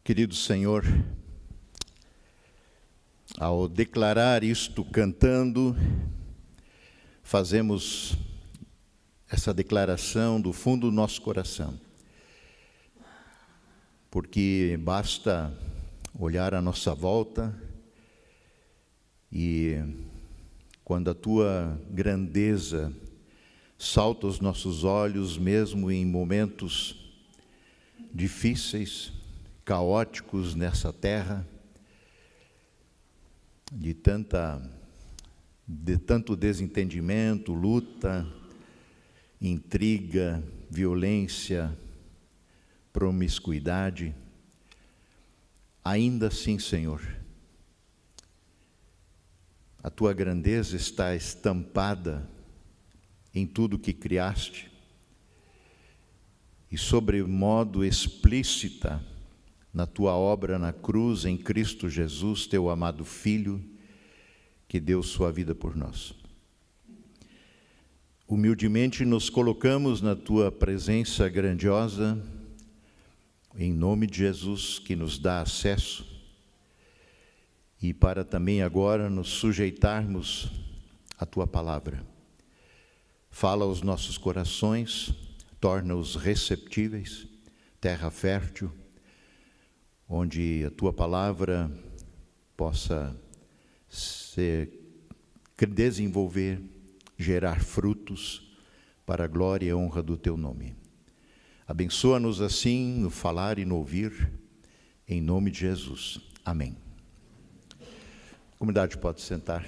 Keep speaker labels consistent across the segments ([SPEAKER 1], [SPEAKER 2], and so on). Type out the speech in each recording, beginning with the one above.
[SPEAKER 1] Querido Senhor, ao declarar isto cantando, fazemos essa declaração do fundo do nosso coração, porque basta olhar à nossa volta e quando a Tua grandeza salta aos nossos olhos, mesmo em momentos difíceis, caóticos nessa terra, de tanto desentendimento, luta, intriga, violência, promiscuidade. Ainda assim, Senhor, a Tua grandeza está estampada em tudo que criaste e sobremodo explícita na Tua obra na cruz, em Cristo Jesus, Teu amado Filho, que deu sua vida por nós. Humildemente nos colocamos na Tua presença grandiosa, em nome de Jesus, que nos dá acesso, e para também agora nos sujeitarmos à Tua palavra. Fala aos nossos corações, torna-os receptíveis, terra fértil, onde a Tua palavra possa se desenvolver, gerar frutos para a glória e honra do Teu nome. Abençoa-nos assim no falar e no ouvir, em nome de Jesus. Amém. A comunidade pode sentar.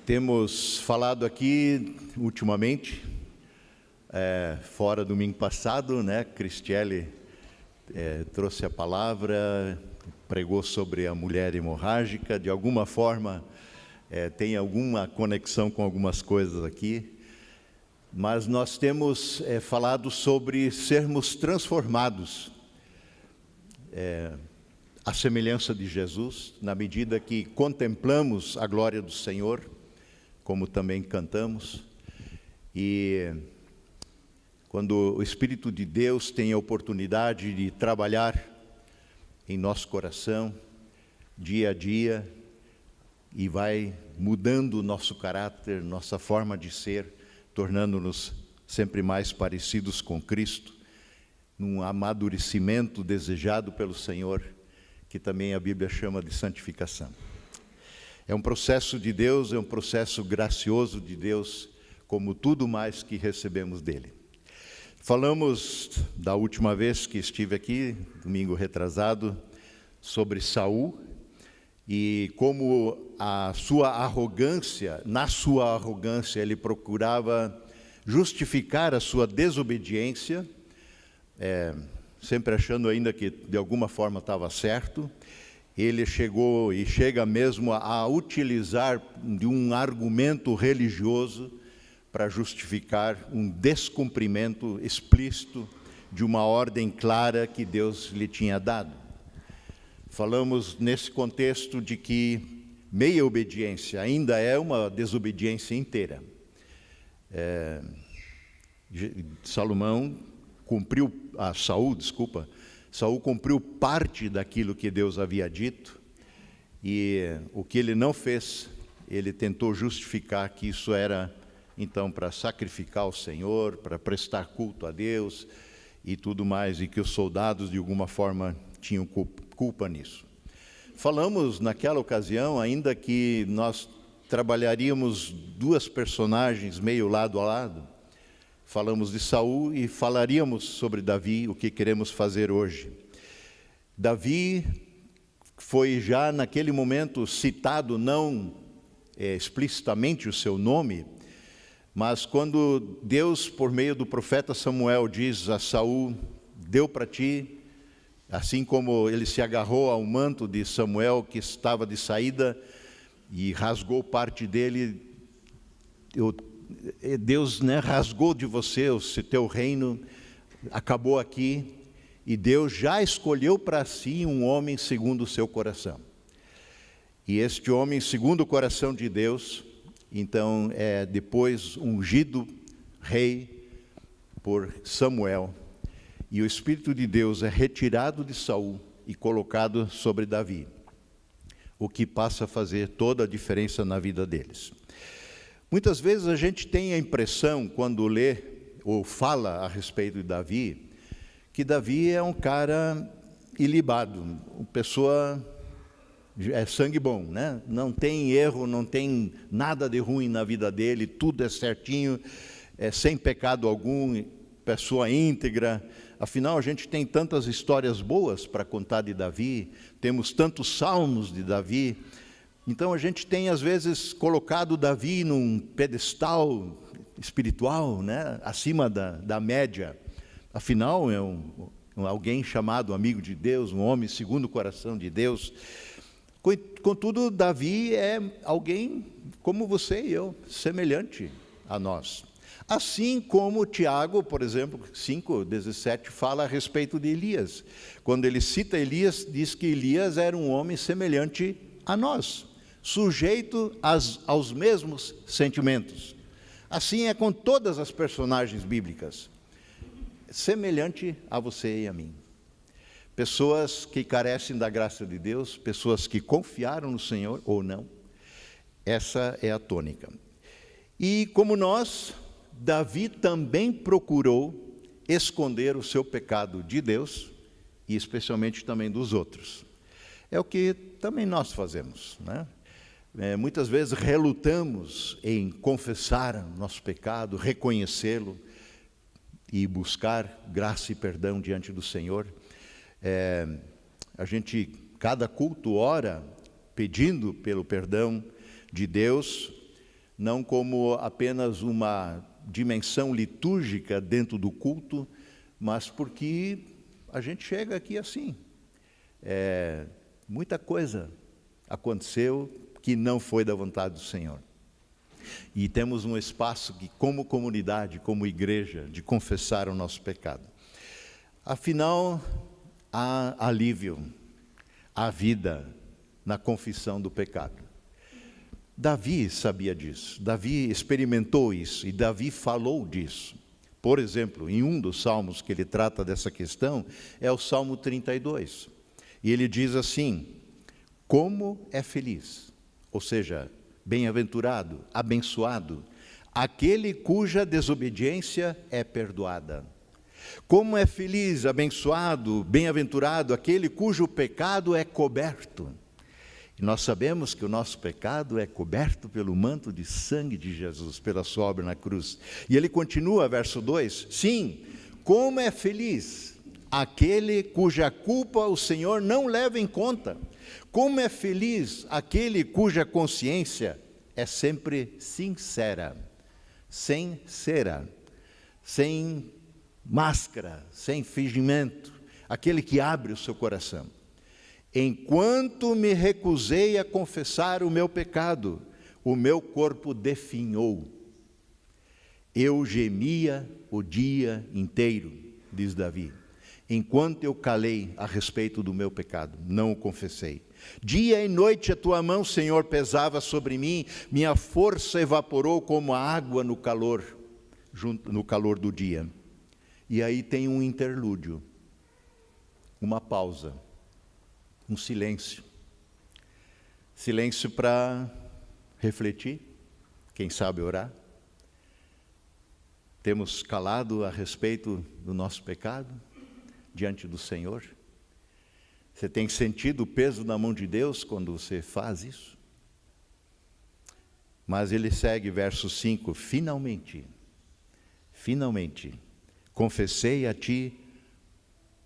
[SPEAKER 1] Temos falado aqui ultimamente, fora domingo passado, né? Cristiele trouxe a palavra, pregou sobre a mulher hemorrágica, de alguma forma tem alguma conexão com algumas coisas aqui, mas nós temos falado sobre sermos transformados à semelhança de Jesus, na medida que contemplamos a glória do Senhor, como também cantamos, e quando o Espírito de Deus tem a oportunidade de trabalhar em nosso coração, dia a dia, e vai mudando o nosso caráter, nossa forma de ser, tornando-nos sempre mais parecidos com Cristo, num amadurecimento desejado pelo Senhor, que também a Bíblia chama de santificação. É um processo de Deus, é um processo gracioso de Deus, como tudo mais que recebemos dEle. Falamos da última vez que estive aqui, domingo retrasado, sobre Saul, e como na sua arrogância ele procurava justificar a sua desobediência, sempre achando ainda que de alguma forma estava certo. Ele chegou e chega mesmo a utilizar de um argumento religioso para justificar um descumprimento explícito de uma ordem clara que Deus lhe tinha dado. Falamos nesse contexto de que meia obediência ainda é uma desobediência inteira. Saul cumpriu parte daquilo que Deus havia dito, e o que ele não fez, ele tentou justificar que isso era, então, para sacrificar o Senhor, para prestar culto a Deus e tudo mais, e que os soldados, de alguma forma, tinham culpa nisso. Falamos naquela ocasião ainda que nós trabalharíamos duas personagens meio lado a lado. Falamos de Saul e falaríamos sobre Davi, o que queremos fazer hoje. Davi foi já naquele momento citado, não explicitamente o seu nome, mas quando Deus, por meio do profeta Samuel, diz a Saul: deu para ti, assim como ele se agarrou ao manto de Samuel que estava de saída e rasgou parte dele, Deus rasgou de você o teu reino, acabou aqui, e Deus já escolheu para si um homem segundo o seu coração. E este homem segundo o coração de Deus, então é depois ungido rei, por Samuel, e o Espírito de Deus é retirado de Saul e colocado sobre Davi, o que passa a fazer toda a diferença na vida deles. Muitas vezes a gente tem a impressão, quando lê ou fala a respeito de Davi, que Davi é um cara ilibado, uma pessoa, é sangue bom, né? Não tem erro, não tem nada de ruim na vida dele, tudo é certinho, é sem pecado algum, pessoa íntegra. Afinal, a gente tem tantas histórias boas para contar de Davi, temos tantos salmos de Davi. Então a gente tem às vezes colocado Davi num pedestal espiritual, né? Acima da média. Afinal, é alguém chamado amigo de Deus, um homem segundo o coração de Deus. Contudo, Davi é alguém como você e eu, semelhante a nós. Assim como Tiago, por exemplo, 5:17, fala a respeito de Elias. Quando ele cita Elias, diz que Elias era um homem semelhante a nós, sujeito aos mesmos sentimentos. Assim é com todas as personagens bíblicas, semelhante a você e a mim. Pessoas que carecem da graça de Deus, pessoas que confiaram no Senhor ou não. Essa é a tônica. E como nós, Davi também procurou esconder o seu pecado de Deus e especialmente também dos outros. É o que também nós fazemos, né? Muitas vezes relutamos em confessar nosso pecado, reconhecê-lo e buscar graça e perdão diante do Senhor. A gente, cada culto, ora pedindo pelo perdão de Deus, não como apenas uma dimensão litúrgica dentro do culto, mas porque a gente chega aqui assim. Muita coisa aconteceu que não foi da vontade do Senhor. E temos um espaço que, como comunidade, como igreja, de confessar o nosso pecado. Afinal, há alívio, há vida na confissão do pecado. Davi sabia disso, Davi experimentou isso e Davi falou disso. Por exemplo, em um dos salmos que ele trata dessa questão, é o Salmo 32. E ele diz assim: como é feliz, ou seja, bem-aventurado, abençoado, aquele cuja desobediência é perdoada. Como é feliz, abençoado, bem-aventurado, aquele cujo pecado é coberto. E nós sabemos que o nosso pecado é coberto pelo manto de sangue de Jesus, pela sua obra na cruz. E ele continua, verso 2, sim, como é feliz aquele cuja culpa o Senhor não leva em conta. Como é feliz aquele cuja consciência é sempre sincera, sem cera, sem máscara, sem fingimento, aquele que abre o seu coração. Enquanto me recusei a confessar o meu pecado, o meu corpo definhou. Eu gemia o dia inteiro, diz Davi, enquanto eu calei a respeito do meu pecado, não o confessei. Dia e noite a tua mão, Senhor, pesava sobre mim, minha força evaporou como a água no calor do dia. E aí tem um interlúdio, uma pausa, um silêncio. Silêncio para refletir, quem sabe orar. Temos calado a respeito do nosso pecado diante do Senhor. Você tem sentido o peso da mão de Deus quando você faz isso? Mas ele segue, verso 5, finalmente, confessei a ti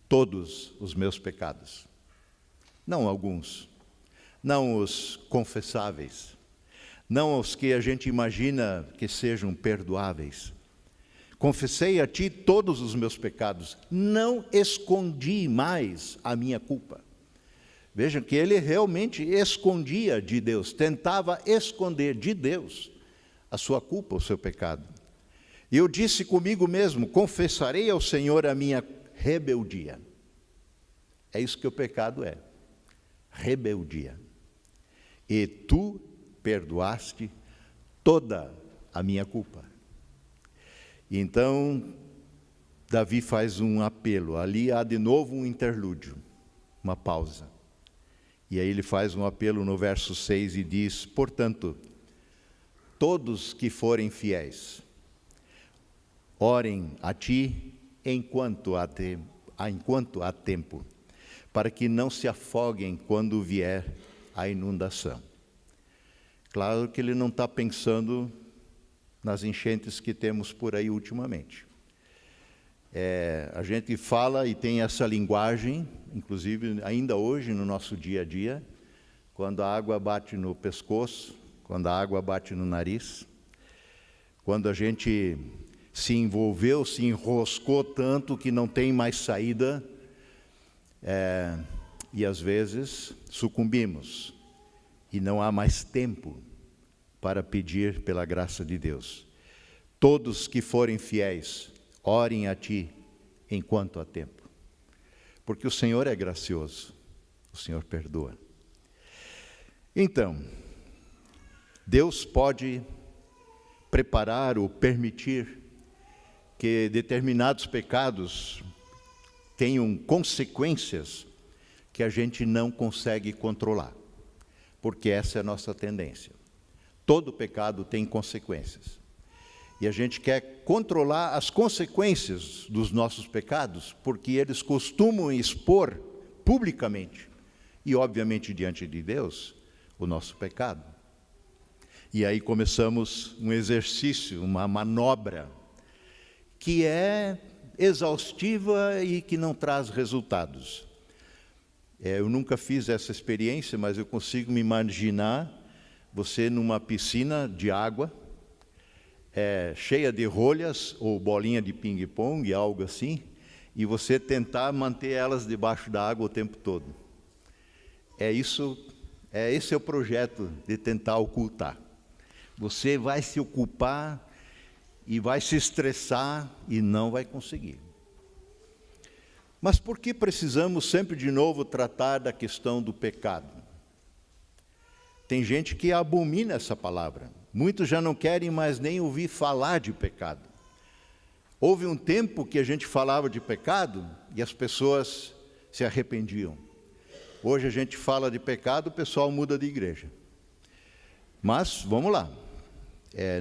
[SPEAKER 1] todos os meus pecados. Não alguns, não os confessáveis, não os que a gente imagina que sejam perdoáveis. Confessei a ti todos os meus pecados, não escondi mais a minha culpa. Vejam que ele realmente escondia de Deus, tentava esconder de Deus a sua culpa, o seu pecado. E eu disse comigo mesmo, confessarei ao Senhor a minha rebeldia. É isso que o pecado é, rebeldia. E tu perdoaste toda a minha culpa. Então, Davi faz um apelo. Ali há de novo um interlúdio, uma pausa. E aí ele faz um apelo no verso 6 e diz: portanto, todos que forem fiéis, orem a ti enquanto há tempo, para que não se afoguem quando vier a inundação. Claro que ele não está pensando nas enchentes que temos por aí ultimamente. A gente fala e tem essa linguagem, inclusive ainda hoje no nosso dia a dia, quando a água bate no pescoço, quando a água bate no nariz, quando a gente se envolveu, se enroscou tanto que não tem mais saída, e às vezes sucumbimos, e não há mais tempo para pedir pela graça de Deus. Todos que forem fiéis, orem a ti enquanto há tempo, porque o Senhor é gracioso, o Senhor perdoa. Então, Deus pode preparar ou permitir que determinados pecados tenham consequências que a gente não consegue controlar, porque essa é a nossa tendência. Todo pecado tem consequências. E a gente quer controlar as consequências dos nossos pecados, porque eles costumam expor publicamente, e obviamente diante de Deus, o nosso pecado. E aí começamos um exercício, uma manobra, que é exaustiva e que não traz resultados. Eu nunca fiz essa experiência, mas eu consigo me imaginar você numa piscina de água, cheia de rolhas ou bolinha de ping-pong, algo assim, e você tentar manter elas debaixo da água o tempo todo. Esse é o projeto de tentar ocultar. Você vai se ocupar e vai se estressar e não vai conseguir. Mas por que precisamos sempre de novo tratar da questão do pecado? Tem gente que abomina essa palavra. Muitos já não querem mais nem ouvir falar de pecado. Houve um tempo que a gente falava de pecado e as pessoas se arrependiam. Hoje a gente fala de pecado, o pessoal muda de igreja. Mas, vamos lá,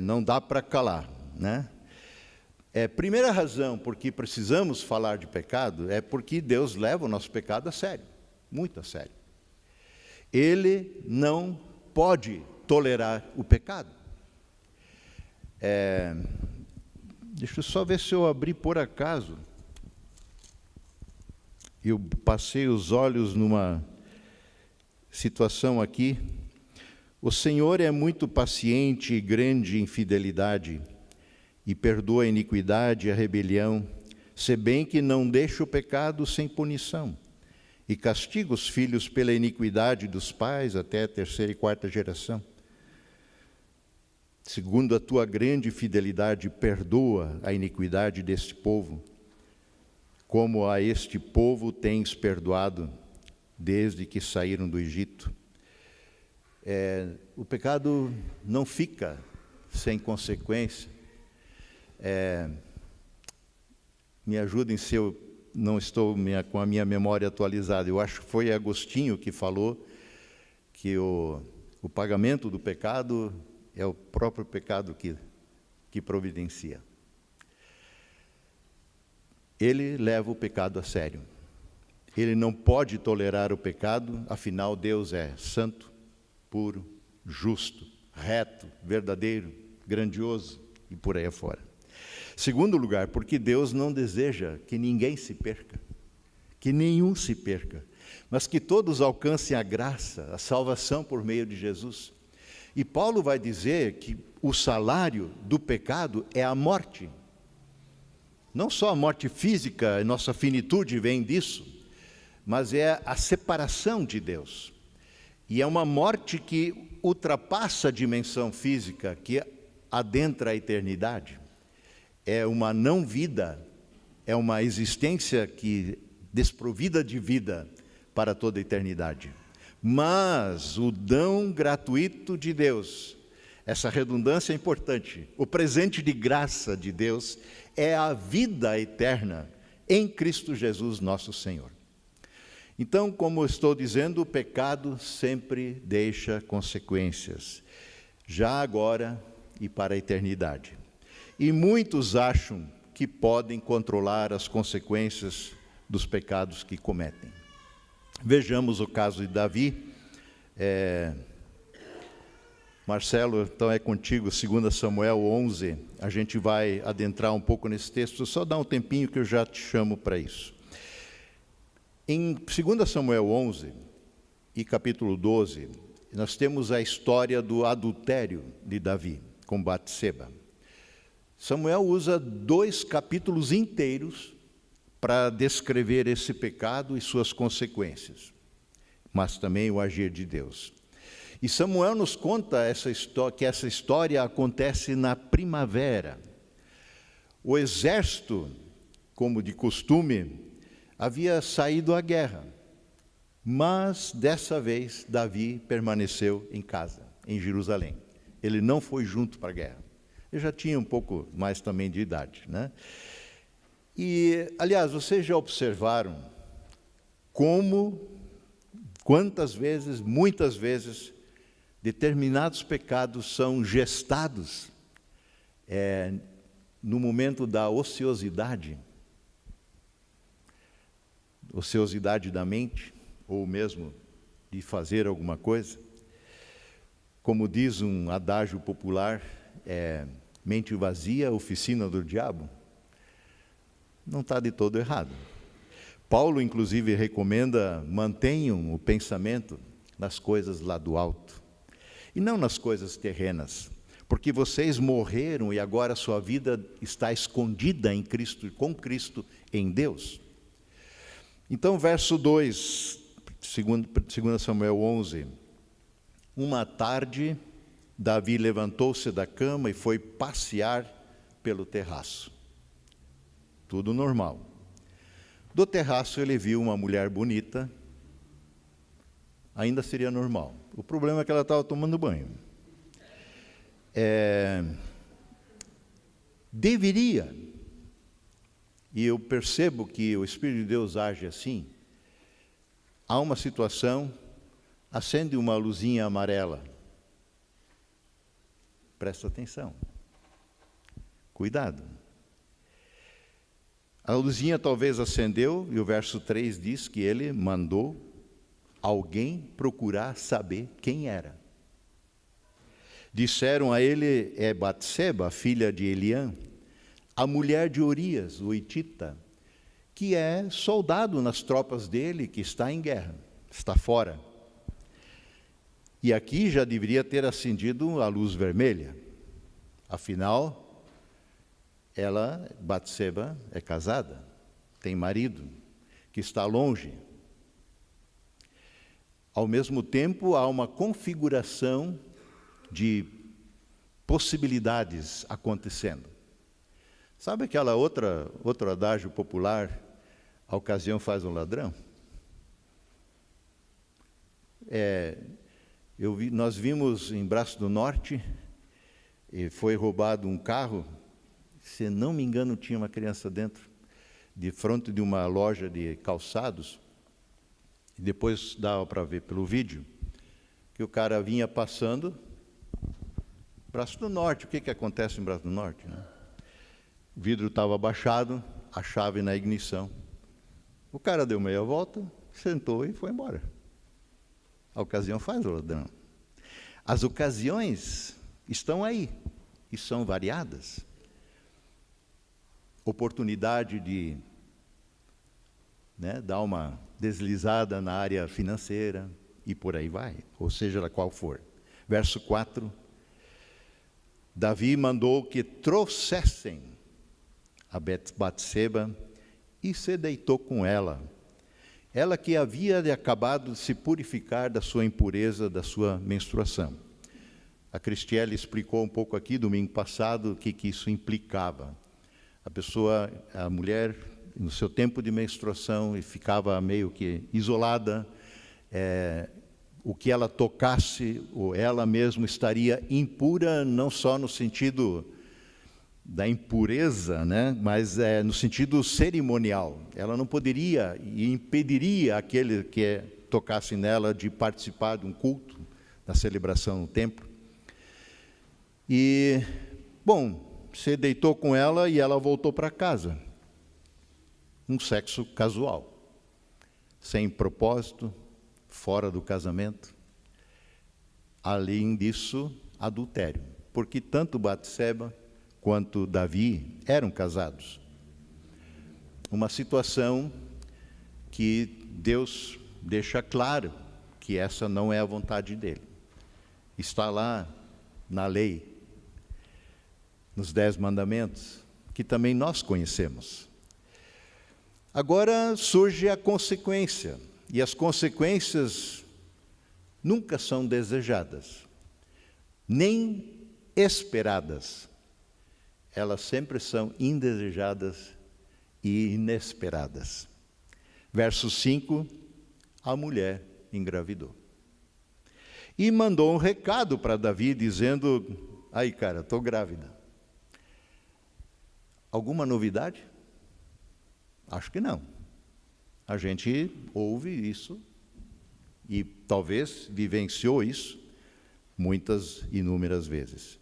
[SPEAKER 1] não dá para calar, né? Primeira razão por que precisamos falar de pecado é porque Deus leva o nosso pecado a sério, muito a sério. Ele não pode tolerar o pecado. Deixa eu só ver se eu abri por acaso. Eu passei os olhos numa situação aqui. O Senhor é muito paciente e grande em fidelidade, e perdoa a iniquidade e a rebelião, se bem que não deixa o pecado sem punição, e castiga os filhos pela iniquidade dos pais até a 3ª e 4ª geração. Segundo a tua grande fidelidade, perdoa a iniquidade deste povo, como a este povo tens perdoado desde que saíram do Egito. O pecado não fica sem consequência. Me ajudem se eu não estou com a minha memória atualizada. Eu acho que foi Agostinho que falou que o pagamento do pecado é o próprio pecado que providencia. Ele leva o pecado a sério. Ele não pode tolerar o pecado, afinal Deus é santo, puro, justo, reto, verdadeiro, grandioso e por aí afora. Segundo lugar, porque Deus não deseja que ninguém se perca, que nenhum se perca, mas que todos alcancem a graça, a salvação por meio de Jesus. E Paulo vai dizer que o salário do pecado é a morte. Não só a morte física, a nossa finitude vem disso, mas é a separação de Deus. E é uma morte que ultrapassa a dimensão física, que adentra a eternidade. É uma não vida, é uma existência que desprovida de vida para toda a eternidade. Mas o dom gratuito de Deus, essa redundância é importante, o presente de graça de Deus é a vida eterna em Cristo Jesus, nosso Senhor. Então, como estou dizendo, o pecado sempre deixa consequências, já agora e para a eternidade. E muitos acham que podem controlar as consequências dos pecados que cometem. Vejamos o caso de Davi. Marcelo, então é contigo, 2 Samuel 11. A gente vai adentrar um pouco nesse texto, só dá um tempinho que eu já te chamo para isso. Em 2 Samuel 11 e capítulo 12, nós temos a história do adultério de Davi com Batseba. Samuel usa 2 capítulos inteiros para descrever esse pecado e suas consequências, mas também o agir de Deus. E Samuel nos conta que essa história acontece na primavera. O exército, como de costume, havia saído à guerra, mas dessa vez Davi permaneceu em casa, em Jerusalém. Ele não foi junto para a guerra. Ele já tinha um pouco mais também de idade, né? E, aliás, vocês já observaram quantas vezes, muitas vezes, determinados pecados são gestados no momento da ociosidade da mente, ou mesmo de fazer alguma coisa. Como diz um adágio popular, mente vazia, oficina do diabo. Não está de todo errado. Paulo, inclusive, recomenda: mantenham o pensamento nas coisas lá do alto, e não nas coisas terrenas, porque vocês morreram e agora a sua vida está escondida em Cristo, com Cristo em Deus. Então, verso 2, 2 Samuel 11. Uma tarde, Davi levantou-se da cama e foi passear pelo terraço. Tudo normal. Do terraço ele viu uma mulher bonita, ainda seria normal. O problema é que ela estava tomando banho. Deveria, e eu percebo que o Espírito de Deus age assim, há uma situação, acende uma luzinha amarela. Presta atenção. Cuidado. A luzinha talvez acendeu, e o verso 3 diz que ele mandou alguém procurar saber quem era. Disseram a ele: é Batseba, filha de Eliã, a mulher de Urias, o hitita, que é soldado nas tropas dele, que está em guerra, está fora. E aqui já deveria ter acendido a luz vermelha. Afinal, Batseba, é casada, tem marido, que está longe. Ao mesmo tempo, há uma configuração de possibilidades acontecendo. Sabe aquela outro adágio popular, a ocasião faz o ladrão? Nós vimos em Braço do Norte, e foi roubado um carro, se não me engano tinha uma criança dentro, de frente de uma loja de calçados, e depois dava para ver pelo vídeo, que o cara vinha passando, Braço do Norte. O que acontece em Braço do Norte, né? O vidro estava abaixado, a chave na ignição. O cara deu meia volta, sentou e foi embora. A ocasião faz o ladrão. As ocasiões estão aí, e são variadas. Oportunidade de dar uma deslizada na área financeira, e por aí vai, ou seja lá qual for. Verso 4, Davi mandou que trouxessem a Batseba e se deitou com ela. Ela que havia acabado de se purificar da sua impureza, da sua menstruação. A Cristiele explicou um pouco aqui, domingo passado, o que isso implicava. A mulher, no seu tempo de menstruação, ficava meio que isolada, o que ela tocasse, ou ela mesma estaria impura, não só no sentido da impureza, né? Mas no sentido cerimonial. Ela não poderia e impediria aquele que tocasse nela de participar de um culto, da celebração no templo. E, bom, você deitou com ela e ela voltou para casa. Um sexo casual, sem propósito, fora do casamento. Além disso, adultério, porque tanto Batseba quanto Davi eram casados. Uma situação que Deus deixa claro que essa não é a vontade dele. Está lá na lei, nos 10 mandamentos, que também nós conhecemos. Agora surge a consequência, e as consequências nunca são desejadas, nem esperadas. Elas sempre são indesejadas e inesperadas. Verso 5, a mulher engravidou. E mandou um recado para Davi, dizendo, aí cara, estou grávida. Alguma novidade? Acho que não. A gente ouve isso e talvez vivenciou isso muitas, inúmeras vezes.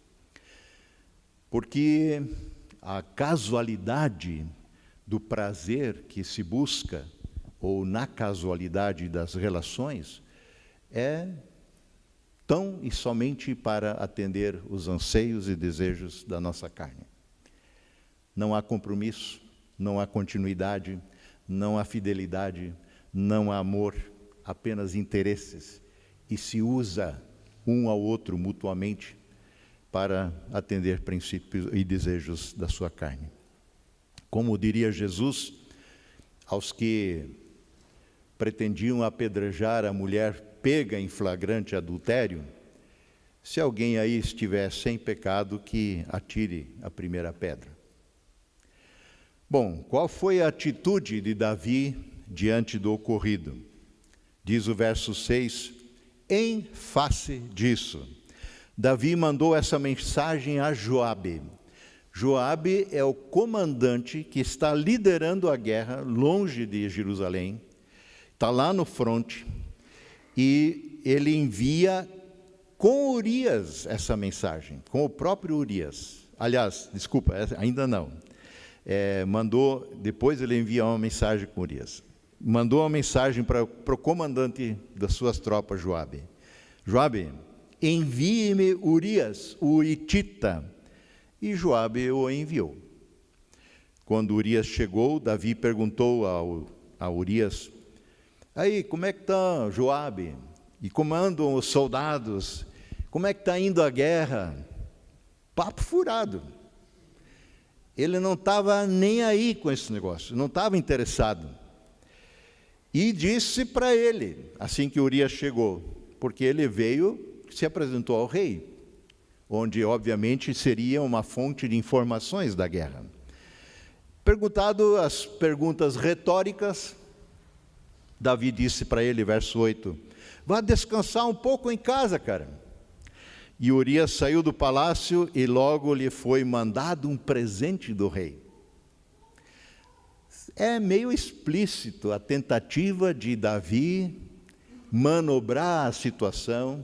[SPEAKER 1] Porque a casualidade do prazer que se busca, ou na casualidade das relações, é tão e somente para atender os anseios e desejos da nossa carne. Não há compromisso, não há continuidade, não há fidelidade, não há amor, apenas interesses. E se usa um ao outro mutuamente para atender princípios e desejos da sua carne. Como diria Jesus, aos que pretendiam apedrejar a mulher pega em flagrante adultério, se alguém aí estiver sem pecado, que atire a primeira pedra. Bom, qual foi a atitude de Davi diante do ocorrido? Diz o verso 6, em face disso, Davi mandou essa mensagem a Joabe. Joabe é o comandante que está liderando a guerra longe de Jerusalém, está lá no fronte, e ele envia com Urias essa mensagem, com o próprio Urias. Aliás, desculpa, ainda não. Depois ele envia uma mensagem com Urias. Mandou uma mensagem para o comandante das suas tropas, Joabe. Joabe, envie-me Urias, o hitita. E Joabe o enviou. Quando Urias chegou, Davi perguntou a Urias, aí, como é que está Joabe? E como andam os soldados? Como é que está indo a guerra? Papo furado. Ele não estava nem aí com esse negócio, não estava interessado. E disse para ele, assim que Urias chegou, porque ele veio, se apresentou ao rei, onde obviamente seria uma fonte de informações da guerra. Perguntado as perguntas retóricas, Davi disse para ele, verso 8, vá descansar um pouco em casa, cara. E Urias saiu do palácio e logo lhe foi mandado um presente do rei. É meio explícito a tentativa de Davi manobrar a situação,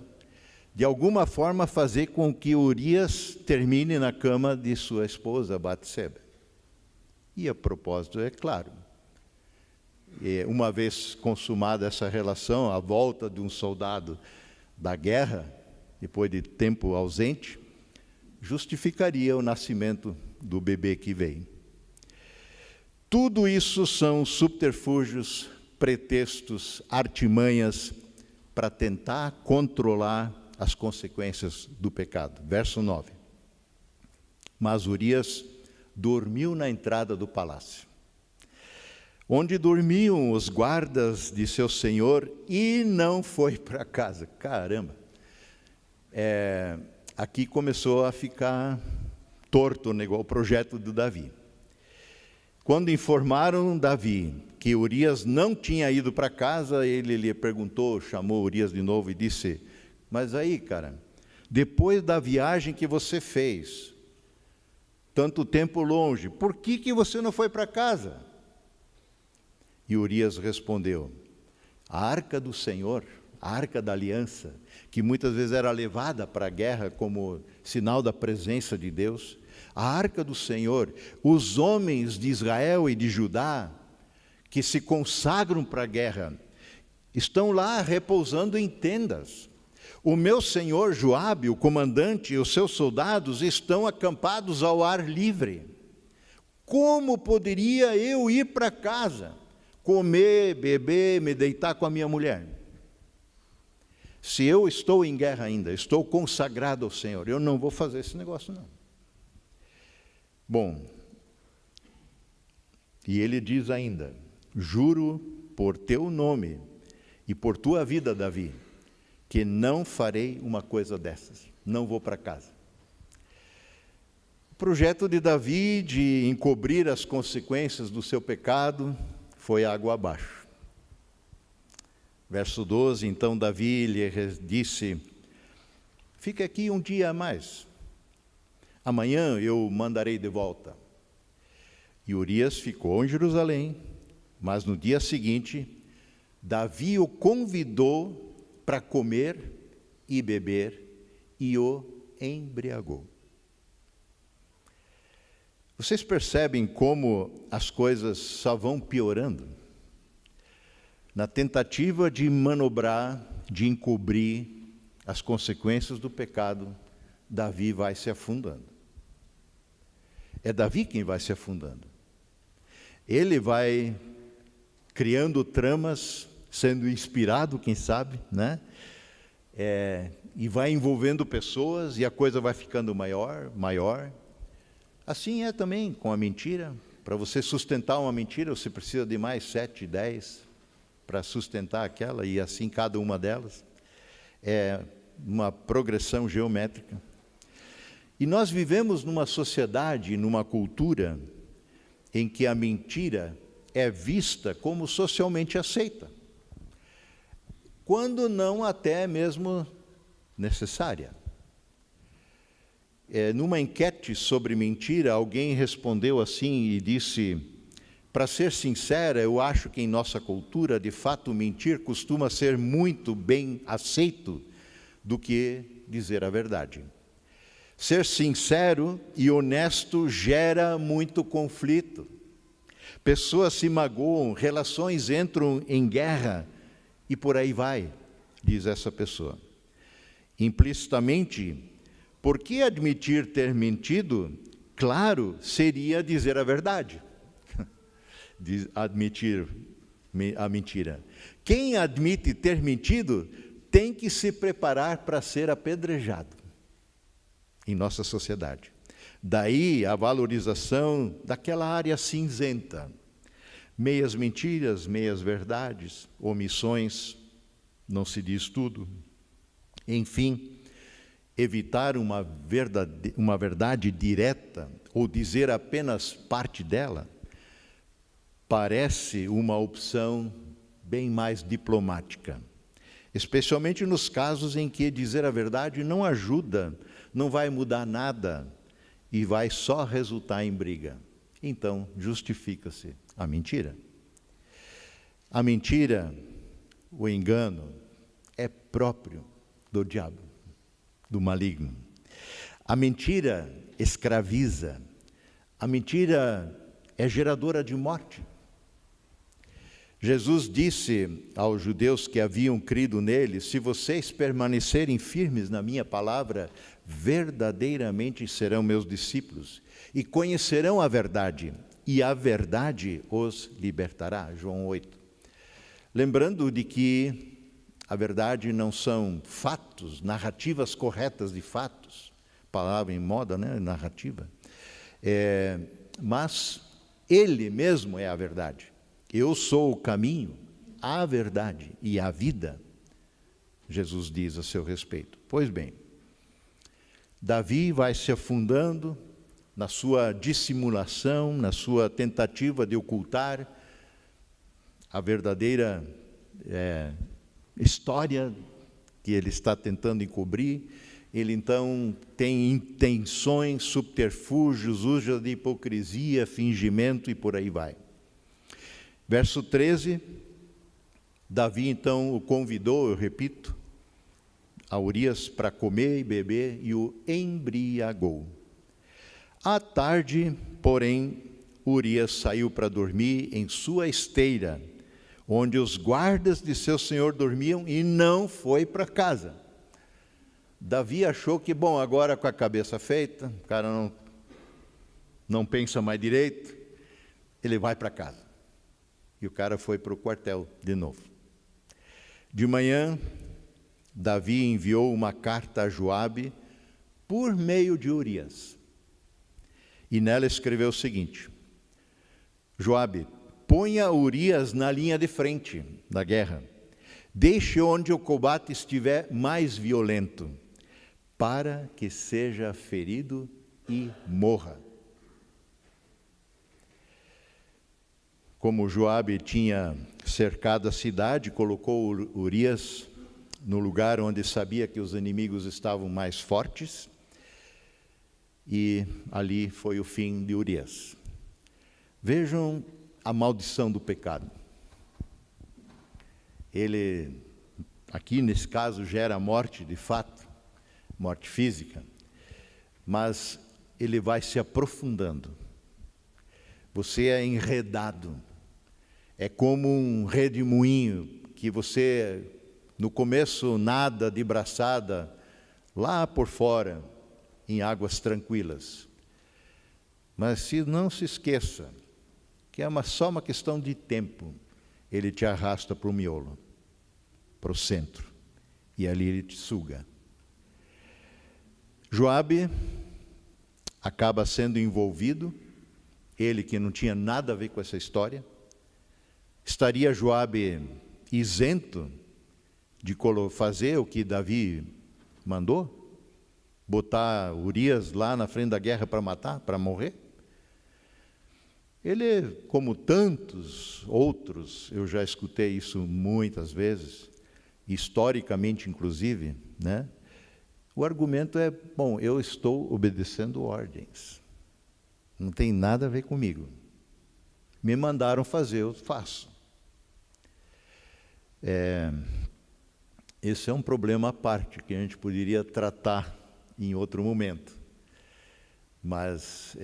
[SPEAKER 1] de alguma forma fazer com que Urias termine na cama de sua esposa, Batseba. E a propósito, é claro, uma vez consumada essa relação, a volta de um soldado da guerra, depois de tempo ausente, justificaria o nascimento do bebê que veio. Tudo isso são subterfúgios, pretextos, artimanhas para tentar controlar as consequências do pecado. Verso 9. Mas Urias dormiu na entrada do palácio, onde dormiam os guardas de seu senhor, e não foi para casa. Caramba! Aqui começou a ficar torto o projeto do Davi. Quando informaram Davi que Urias não tinha ido para casa, ele lhe perguntou, chamou Urias de novo e disse, mas aí, cara, depois da viagem que você fez, tanto tempo longe, por que você não foi para casa? E Urias respondeu: a arca do Senhor, a arca da aliança, que muitas vezes era levada para a guerra como sinal da presença de Deus, a arca do Senhor, os homens de Israel e de Judá, que se consagram para a guerra, estão lá repousando em tendas. O meu senhor Joabe, o comandante, e os seus soldados estão acampados ao ar livre. Como poderia eu ir para casa, comer, beber, me deitar com a minha mulher? Se eu estou em guerra ainda, estou consagrado ao Senhor, eu não vou fazer esse negócio, não. Bom, e ele diz ainda: juro por teu nome e por tua vida, Davi, que não farei uma coisa dessas, não vou para casa. O projeto de Davi de encobrir as consequências do seu pecado foi água abaixo. Verso 12, então Davi lhe disse: fica aqui um dia a mais, amanhã eu mandarei de volta. E Urias ficou em Jerusalém, mas no dia seguinte, Davi o convidou para comer e beber e o embriagou. Vocês percebem como as coisas só vão piorando? Na tentativa de manobrar, de encobrir as consequências do pecado, Davi vai se afundando. É Davi quem vai se afundando. Ele vai criando tramas, sendo inspirado, quem sabe, né? E vai envolvendo pessoas e a coisa vai ficando maior. Assim é também com a mentira. Para você sustentar uma mentira, você precisa de mais 7, 10 para sustentar aquela, e assim cada uma delas. É uma progressão geométrica. E nós vivemos numa sociedade, numa cultura, em que a mentira é vista como socialmente aceita, quando não até mesmo necessária. Numa enquete sobre mentira, alguém respondeu assim e disse: para ser sincera, eu acho que em nossa cultura, de fato, mentir costuma ser muito bem aceito do que dizer a verdade. Ser sincero e honesto gera muito conflito. Pessoas se magoam, relações entram em guerra, e por aí vai, diz essa pessoa. Implicitamente, por que admitir ter mentido? Claro, seria dizer a verdade. Admitir a mentira. Quem admite ter mentido tem que se preparar para ser apedrejado em nossa sociedade. Daí a valorização daquela área cinzenta. Meias mentiras, meias verdades, omissões, não se diz tudo. Enfim, evitar uma verdade direta ou dizer apenas parte dela parece uma opção bem mais diplomática, especialmente nos casos em que dizer a verdade não ajuda, não vai mudar nada e vai só resultar em briga. Então, justifica-se a mentira. A mentira, o engano, é próprio do diabo, do maligno. A mentira escraviza. A mentira é geradora de morte. Jesus disse aos judeus que haviam crido nele: se vocês permanecerem firmes na minha palavra, verdadeiramente serão meus discípulos e conhecerão a verdade, e a verdade os libertará. João 8. Lembrando de que a verdade não são fatos, narrativas corretas de fatos, palavra em moda, né? Narrativa, mas Ele mesmo é a verdade. Eu sou o caminho, a verdade e a vida, Jesus diz a seu respeito. Pois bem, Davi vai se afundando na sua dissimulação, na sua tentativa de ocultar a verdadeira história que ele está tentando encobrir, ele então tem intenções, subterfúgios, usa de hipocrisia, fingimento e por aí vai. Verso 13, Davi então o convidou, eu repito, a Urias para comer e beber e o embriagou. À tarde, porém, Urias saiu para dormir em sua esteira, onde os guardas de seu senhor dormiam, e não foi para casa. Davi achou que, bom, agora com a cabeça feita, o cara não pensa mais direito, ele vai para casa. E o cara foi para o quartel de novo. De manhã, Davi enviou uma carta a Joabe por meio de Urias. E nela escreveu o seguinte: Joabe, ponha Urias na linha de frente da guerra. Deixe onde o combate estiver mais violento, para que seja ferido e morra. Como Joabe tinha cercado a cidade, colocou Urias no lugar onde sabia que os inimigos estavam mais fortes, e ali foi o fim de Urias. Vejam a maldição do pecado. Ele, aqui nesse caso, gera morte de fato, morte física, mas ele vai se aprofundando. Você é enredado, é como um redemoinho que você, no começo, nada de braçada, lá por fora, em águas tranquilas. Mas se não se esqueça que é só uma questão de tempo, ele te arrasta para o miolo, para o centro, e ali ele te suga. Joabe acaba sendo envolvido, ele que não tinha nada a ver com essa história. Estaria Joabe isento de fazer o que Davi mandou? Botar Urias lá na frente da guerra para matar, para morrer? Ele, como tantos outros, eu já escutei isso muitas vezes, historicamente inclusive, né? O argumento é, bom, eu estou obedecendo ordens, não tem nada a ver comigo. Me mandaram fazer, eu faço. Esse é um problema à parte, que a gente poderia tratar em outro momento. Mas,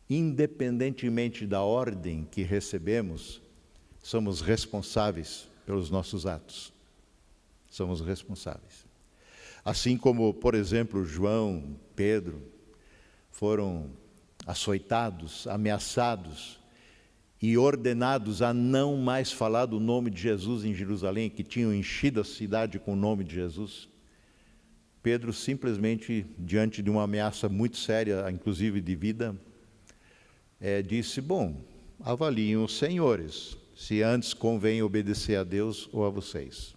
[SPEAKER 1] independentemente da ordem que recebemos, somos responsáveis pelos nossos atos. Somos responsáveis. Assim como, por exemplo, João, Pedro, foram açoitados, ameaçados e ordenados a não mais falar do nome de Jesus em Jerusalém, que tinham enchido a cidade com o nome de Jesus. Pedro simplesmente, diante de uma ameaça muito séria, inclusive de vida, disse, bom, avaliem os senhores, se antes convém obedecer a Deus ou a vocês.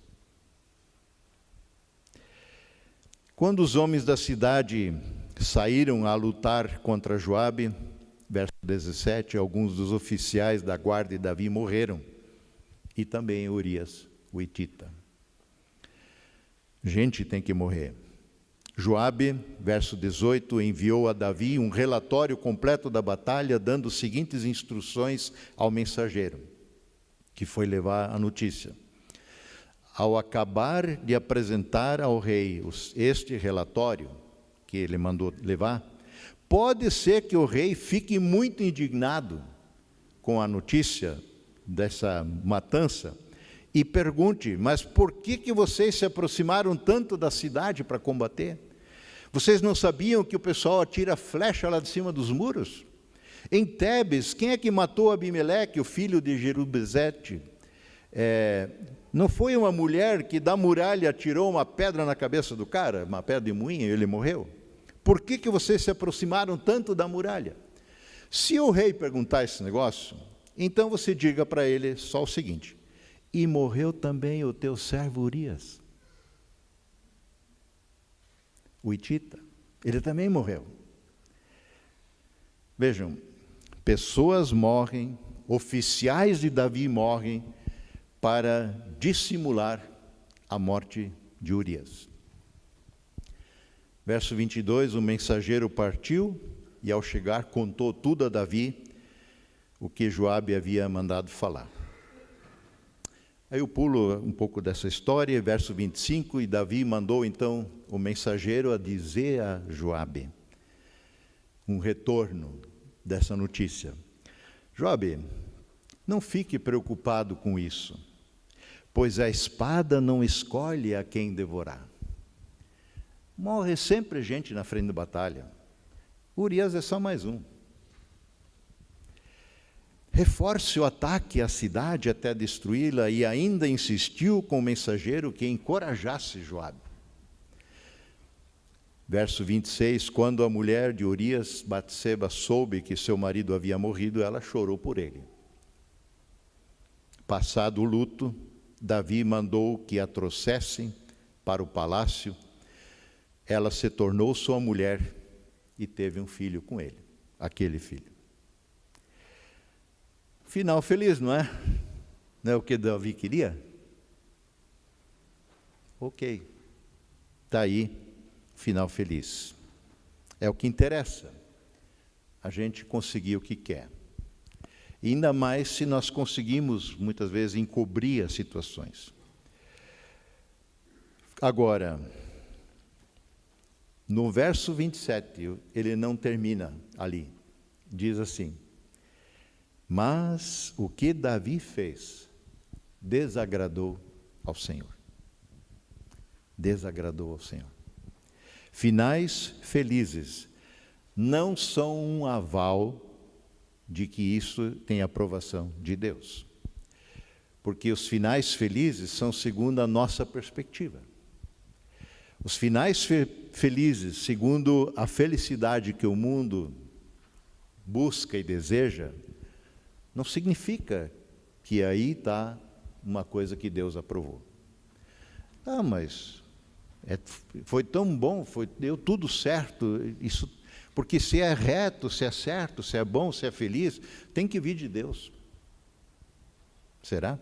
[SPEAKER 1] Quando os homens da cidade saíram a lutar contra Joabe, verso 17, alguns dos oficiais da guarda de Davi morreram, e também Urias, o hitita. Gente tem que morrer. Joabe, verso 18, enviou a Davi um relatório completo da batalha, dando as seguintes instruções ao mensageiro, que foi levar a notícia. Ao acabar de apresentar ao rei este relatório, que ele mandou levar, pode ser que o rei fique muito indignado com a notícia dessa matança e pergunte, mas por que vocês se aproximaram tanto da cidade para combater? Vocês não sabiam que o pessoal atira flecha lá de cima dos muros? Em Tebes, quem é que matou Abimeleque, o filho de Jerubezete? Não foi uma mulher que da muralha atirou uma pedra na cabeça do cara, uma pedra de moinho, e ele morreu? Por que vocês se aproximaram tanto da muralha? Se o rei perguntar esse negócio, então você diga para ele só o seguinte, e morreu também o teu servo Urias, o hitita, ele também morreu. Vejam, pessoas morrem, oficiais de Davi morrem, para dissimular a morte de Urias. Verso 22, o mensageiro partiu e ao chegar contou tudo a Davi, o que Joabe havia mandado falar. Aí eu pulo um pouco dessa história, verso 25, e Davi mandou então o mensageiro a dizer a Joabe um retorno dessa notícia. Joabe, não fique preocupado com isso, pois a espada não escolhe a quem devorar. Morre sempre gente na frente da batalha. Urias é só mais um. Reforce o ataque à cidade até destruí-la, e ainda insistiu com o mensageiro que encorajasse Joabe. Verso 26, quando a mulher de Urias, Batseba, soube que seu marido havia morrido, ela chorou por ele. Passado o luto, Davi mandou que a trouxessem para o palácio. Ela se tornou sua mulher e teve um filho com ele, aquele filho. Final feliz, não é? Não é o que Davi queria? Ok, está aí, final feliz. É o que interessa, a gente conseguir o que quer. E ainda mais se nós conseguimos, muitas vezes, encobrir as situações. Agora, no verso 27, ele não termina ali. Diz assim: mas o que Davi fez desagradou ao Senhor. Desagradou ao Senhor. Finais felizes não são um aval de que isso tem aprovação de Deus. Porque os finais felizes são segundo a nossa perspectiva. Os finais felizes, segundo a felicidade que o mundo busca e deseja, não significa que aí está uma coisa que Deus aprovou. Ah, mas foi tão bom, deu tudo certo, isso, porque se é reto, se é certo, se é bom, se é feliz, tem que vir de Deus. Será?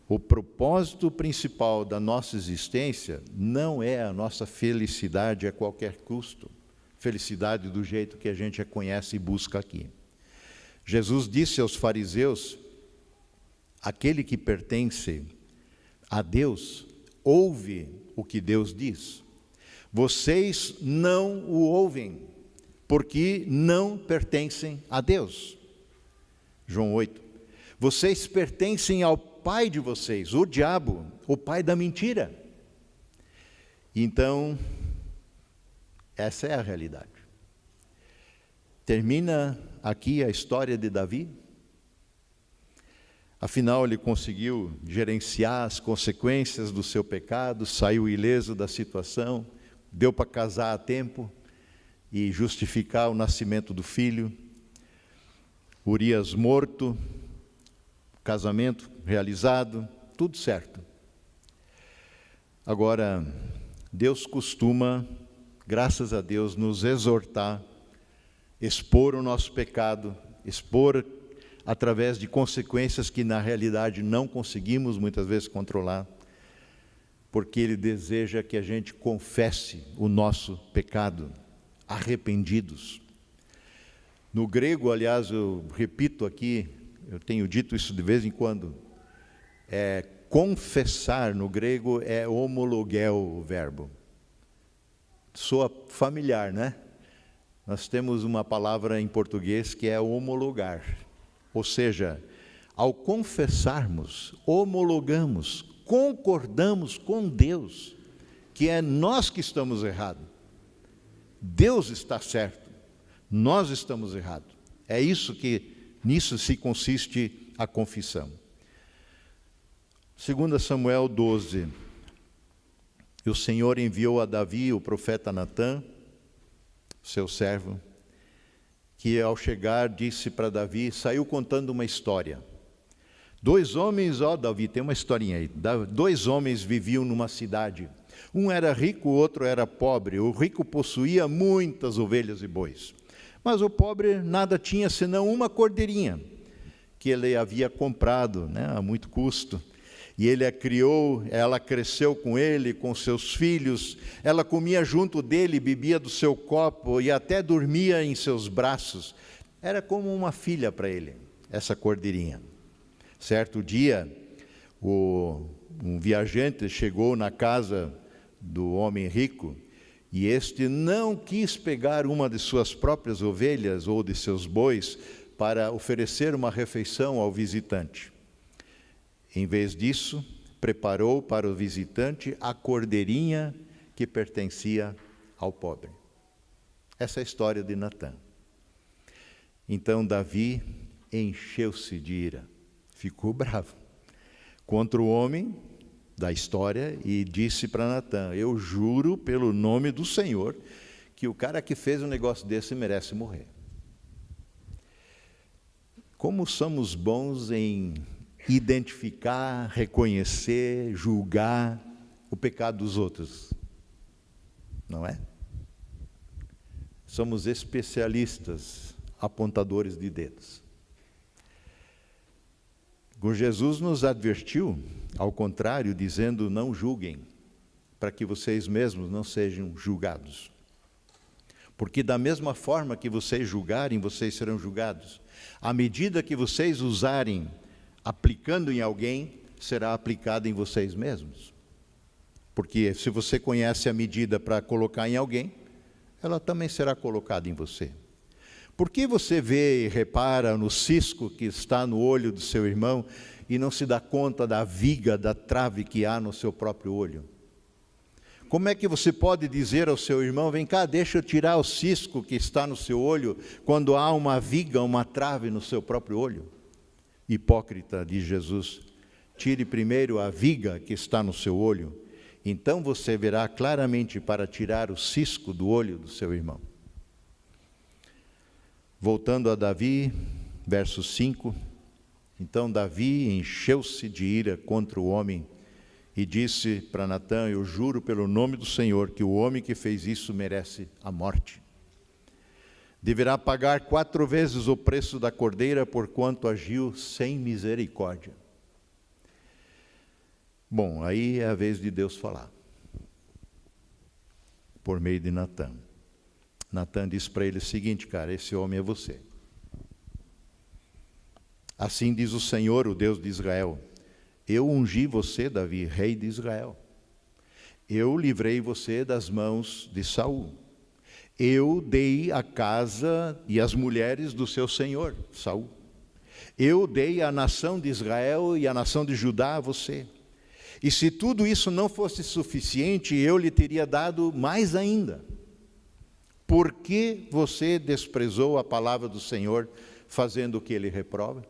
[SPEAKER 1] O propósito principal da nossa existência não é a nossa felicidade a qualquer custo, felicidade do jeito que a gente a conhece e busca aqui. Jesus disse aos fariseus: aquele que pertence a Deus, ouve o que Deus diz. Vocês não o ouvem, porque não pertencem a Deus. João 8. Vocês pertencem ao pai de vocês, o diabo, o pai da mentira. Então, essa é a realidade. Termina aqui a história de Davi. Afinal, ele conseguiu gerenciar as consequências do seu pecado, saiu ileso da situação, deu para casar a tempo e justificar o nascimento do filho. Urias morto, casamento realizado, tudo certo. Agora, Deus costuma, graças a Deus, nos exortar, expor o nosso pecado, expor através de consequências que na realidade não conseguimos muitas vezes controlar, porque Ele deseja que a gente confesse o nosso pecado, arrependidos. No grego, aliás, eu repito aqui, eu tenho dito isso de vez em quando, confessar no grego é homologel o verbo. Soa familiar, né? Nós temos uma palavra em português que é homologar. Ou seja, ao confessarmos, homologamos, concordamos com Deus, que é nós que estamos errados. Deus está certo, nós estamos errados. É isso que, nisso se consiste a confissão. 2 Samuel 12. E o Senhor enviou a Davi o profeta Natã, seu servo, que ao chegar disse para Davi, saiu contando uma história. Dois homens, Davi, tem uma historinha aí. Dois homens viviam numa cidade. Um era rico, o outro era pobre. O rico possuía muitas ovelhas e bois. Mas o pobre nada tinha senão uma cordeirinha, que ele havia comprado, a muito custo. e ele a criou, ela cresceu com ele, com seus filhos, ela comia junto dele, bebia do seu copo e até dormia em seus braços. Era como uma filha para ele, essa cordeirinha. Certo dia, um viajante chegou na casa do homem rico, e este não quis pegar uma de suas próprias ovelhas ou de seus bois para oferecer uma refeição ao visitante. Em vez disso, preparou para o visitante a cordeirinha que pertencia ao pobre. Essa é a história de Natã. Então Davi encheu-se de ira, ficou bravo contra o homem da história e disse para Natã: eu juro pelo nome do Senhor que o cara que fez um negócio desse merece morrer. Como somos bons em identificar, reconhecer, julgar o pecado dos outros, não é? Somos especialistas, apontadores de dedos. Jesus nos advertiu, ao contrário, dizendo: não julguem, para que vocês mesmos não sejam julgados. Porque da mesma forma que vocês julgarem, vocês serão julgados. À medida que vocês usarem, aplicando em alguém, será aplicado em vocês mesmos. Porque se você conhece a medida para colocar em alguém, ela também será colocada em você. Por que você vê e repara no cisco que está no olho do seu irmão e não se dá conta da viga, da trave que há no seu próprio olho? Como é que você pode dizer ao seu irmão: vem cá, deixa eu tirar o cisco que está no seu olho, quando há uma viga, uma trave no seu próprio olho? Hipócrita, diz Jesus, tire primeiro a viga que está no seu olho, então você verá claramente para tirar o cisco do olho do seu irmão. Voltando a Davi, verso 5, então Davi encheu-se de ira contra o homem e disse para Natã: eu juro pelo nome do Senhor que o homem que fez isso merece a morte. Deverá pagar 4 vezes o preço da cordeira, porquanto agiu sem misericórdia. Bom, aí é a vez de Deus falar, por meio de Natã. Natã disse para ele o seguinte: cara, esse homem é você. Assim diz o Senhor, o Deus de Israel: eu ungi você, Davi, rei de Israel. Eu livrei você das mãos de Saul. Eu dei a casa e as mulheres do seu senhor, Saul. Eu dei a nação de Israel e a nação de Judá a você. E se tudo isso não fosse suficiente, eu lhe teria dado mais ainda. Por que você desprezou a palavra do Senhor, fazendo o que ele reprova?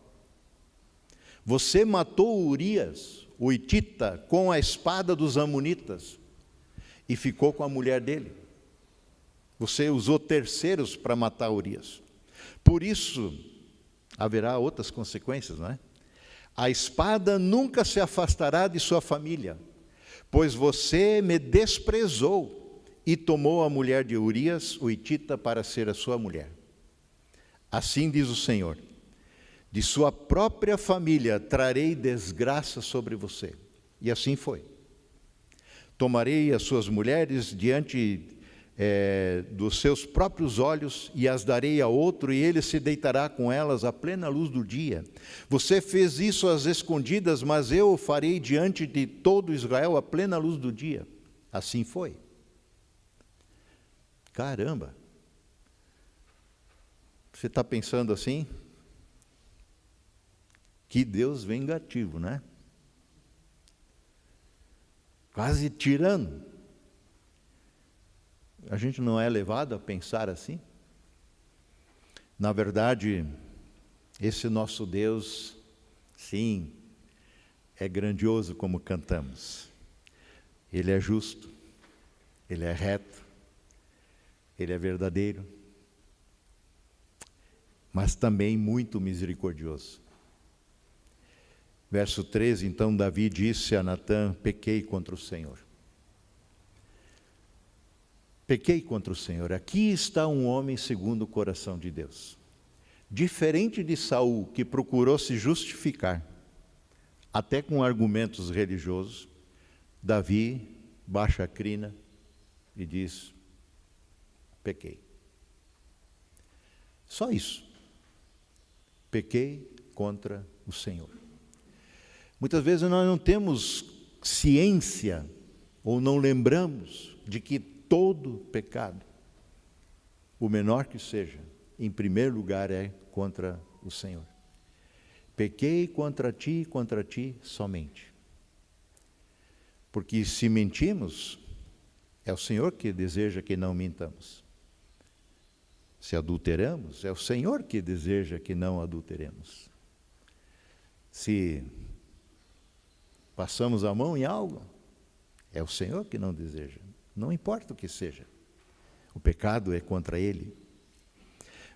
[SPEAKER 1] Você matou Urias, o hitita, com a espada dos amonitas, e ficou com a mulher dele. Você usou terceiros para matar Urias. Por isso, haverá outras consequências, não é? A espada nunca se afastará de sua família, pois você me desprezou e tomou a mulher de Urias, o hitita, para ser a sua mulher. Assim diz o Senhor: de sua própria família trarei desgraça sobre você. E assim foi. Tomarei as suas mulheres diante dos seus próprios olhos e as darei a outro, e ele se deitará com elas à plena luz do dia. Você fez isso às escondidas, mas eu o farei diante de todo Israel à plena luz do dia. Assim foi. Caramba! Você está pensando assim? Que Deus vingativo, né? Quase tirano. A gente não é levado a pensar assim? Na verdade, esse nosso Deus, sim, é grandioso como cantamos. Ele é justo, Ele é reto, Ele é verdadeiro, mas também muito misericordioso. Verso 13, então Davi disse a Natã: pequei contra o Senhor. Pequei contra o Senhor. Aqui está um homem segundo o coração de Deus. Diferente de Saul, que procurou se justificar. até com argumentos religiosos, Davi baixa a crina e diz: pequei. Só isso. Pequei contra o Senhor. Muitas vezes nós não temos ciência ou não lembramos de que todo pecado, o menor que seja, em primeiro lugar é contra o Senhor. Pequei contra ti somente. Porque se mentimos, é o Senhor que deseja que não mintamos. Se adulteramos, é o Senhor que deseja que não adulteremos. Se passamos a mão em algo, é o Senhor que não deseja. Não importa o que seja. O pecado é contra Ele.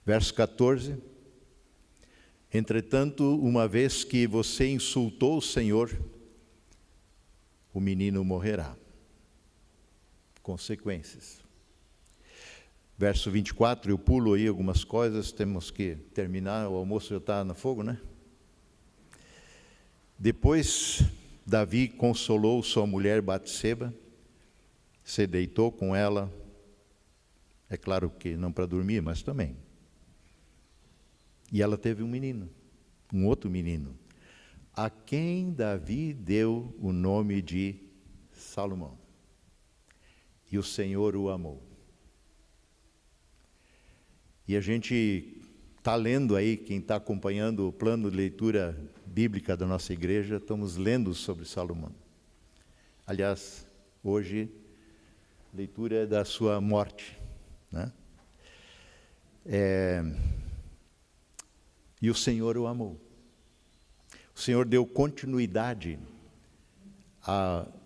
[SPEAKER 1] Verso 14. Entretanto, uma vez que você insultou o Senhor, o menino morrerá. Consequências. Verso 24, eu pulo aí algumas coisas, temos que terminar, o almoço já está no fogo, né? Depois, Davi consolou sua mulher Batseba, se deitou com ela, é claro que não para dormir, mas também. E ela teve um menino, um outro menino, a quem Davi deu o nome de Salomão. E o Senhor o amou. E a gente está lendo aí, quem está acompanhando o plano de leitura bíblica da nossa igreja, estamos lendo sobre Salomão. Aliás, hoje, leitura é da sua morte, né? E o Senhor o amou. O Senhor deu continuidade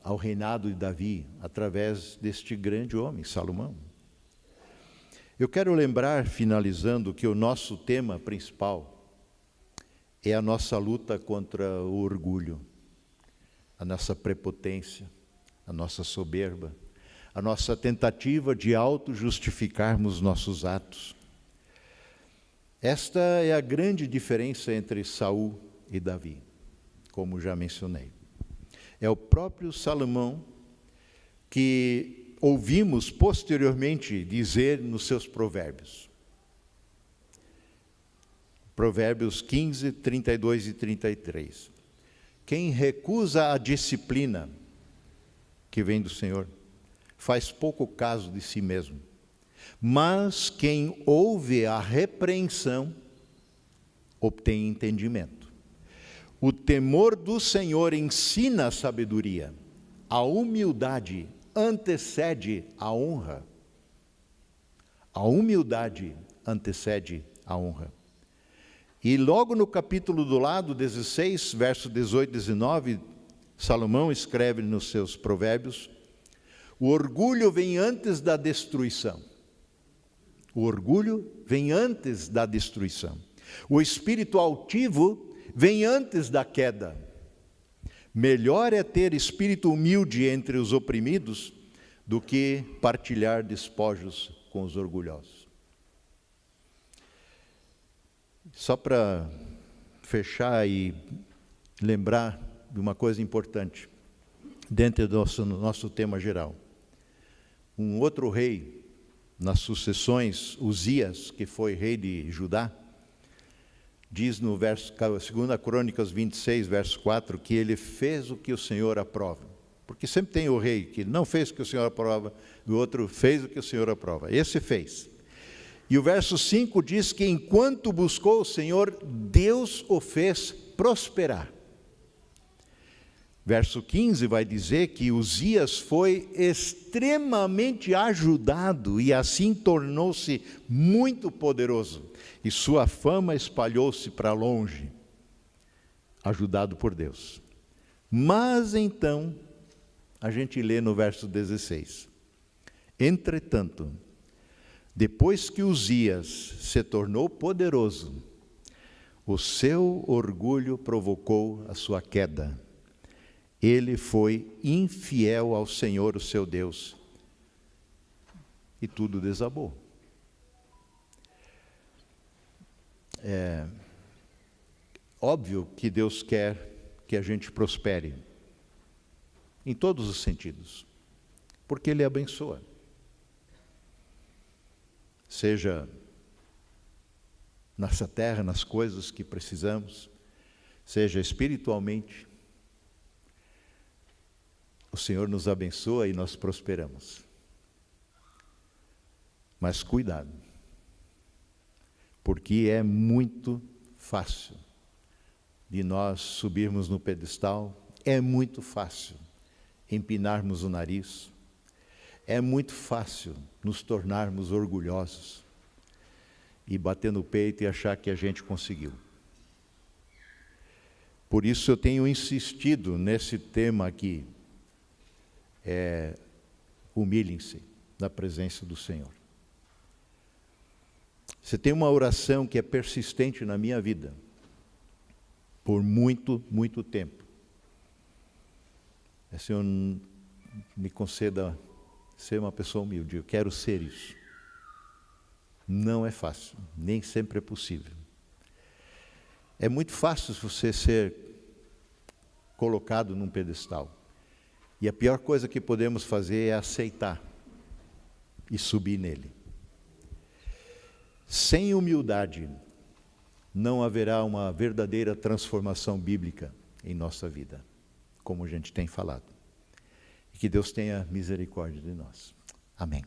[SPEAKER 1] ao reinado de Davi, através deste grande homem, Salomão. Eu quero lembrar, finalizando, que o nosso tema principal é a nossa luta contra o orgulho, a nossa prepotência, a nossa soberba, a nossa tentativa de auto-justificarmos nossos atos. Esta é a grande diferença entre Saul e Davi, como já mencionei. É o próprio Salomão que ouvimos posteriormente dizer nos seus provérbios. Provérbios 15, 32 e 33. Quem recusa a disciplina que vem do Senhor, faz pouco caso de si mesmo. Mas quem ouve a repreensão, obtém entendimento. O temor do Senhor ensina a sabedoria. A humildade antecede a honra. A humildade antecede a honra. E logo no capítulo do lado, 16, verso 18 e 19, Salomão escreve nos seus provérbios: o orgulho vem antes da destruição. O orgulho vem antes da destruição. O espírito altivo vem antes da queda. Melhor é ter espírito humilde entre os oprimidos do que partilhar despojos com os orgulhosos. Só para fechar e lembrar de uma coisa importante, dentro do nosso tema geral. Um outro rei, nas sucessões, Uzias, que foi rei de Judá, diz no verso, 2 Crônicas 26, verso 4, que ele fez o que o Senhor aprova. Porque sempre tem o rei que não fez o que o Senhor aprova, e o outro fez o que o Senhor aprova. Esse fez. E o verso 5 diz que enquanto buscou o Senhor, Deus o fez prosperar. Verso 15 vai dizer que Uzias foi extremamente ajudado e assim tornou-se muito poderoso. E sua fama espalhou-se para longe, ajudado por Deus. Mas então, a gente lê no verso 16. Entretanto, depois que Uzias se tornou poderoso, o seu orgulho provocou a sua queda. Ele foi infiel ao Senhor, o seu Deus, e tudo desabou. É óbvio que Deus quer que a gente prospere, em todos os sentidos, porque Ele abençoa. Seja nessa terra, nas coisas que precisamos, seja espiritualmente, o Senhor nos abençoa e nós prosperamos. Mas cuidado, porque é muito fácil de nós subirmos no pedestal, é muito fácil empinarmos o nariz, é muito fácil nos tornarmos orgulhosos e bater no peito e achar que a gente conseguiu. Por isso eu tenho insistido nesse tema aqui, humilhem-se na presença do Senhor. Você tem uma oração que é persistente na minha vida, por muito, muito tempo. Senhor, me conceda ser uma pessoa humilde, eu quero ser isso. Não é fácil, nem sempre é possível. É muito fácil você ser colocado num pedestal. E a pior coisa que podemos fazer é aceitar e subir nele. Sem humildade, não haverá uma verdadeira transformação bíblica em nossa vida, como a gente tem falado. E que Deus tenha misericórdia de nós. Amém.